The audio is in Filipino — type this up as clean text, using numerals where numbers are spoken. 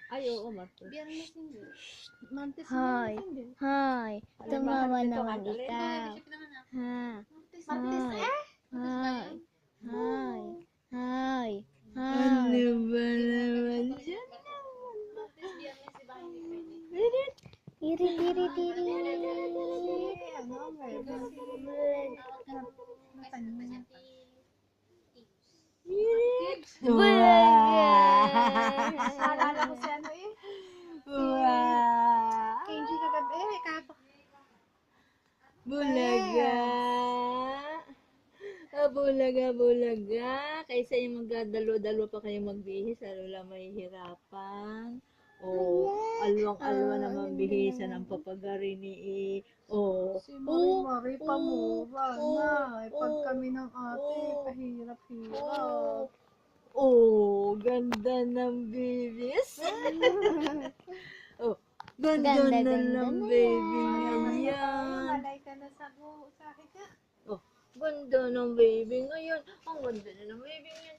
Ay, oo, Martes. Biyernes hindi. Martes Hoy, hindi. hoy, Alam, tumawa bakit ito naman ka, Alin? ikaw. Ha, Martes hoy, eh? hoy, hoy, hoy, Ano hoy. ba naman dyan? Martes, biyernes, di ba hindi pwede? Diri, diri, diri. Ano, Martes. Naalala ko si ano eh. Wow! KG kagabi eh. Bulaga! Bulaga, bulaga. Kaysa yung magdadalo-dalo pa kayo magbihis, lalo lang mahihirapan. Alwang-alwa naman bihisan ang papagari ni Si Mari-Mari pamura na. Pag kami ng ate, kahirap-hirap. Ganda ng bibis. Ganda, Ganda, na ganda ng na baby yan. ngayon. Malay ka na sa akin ka. Ganda ng baby ngayon. Ang ganda na ng baby ngayon.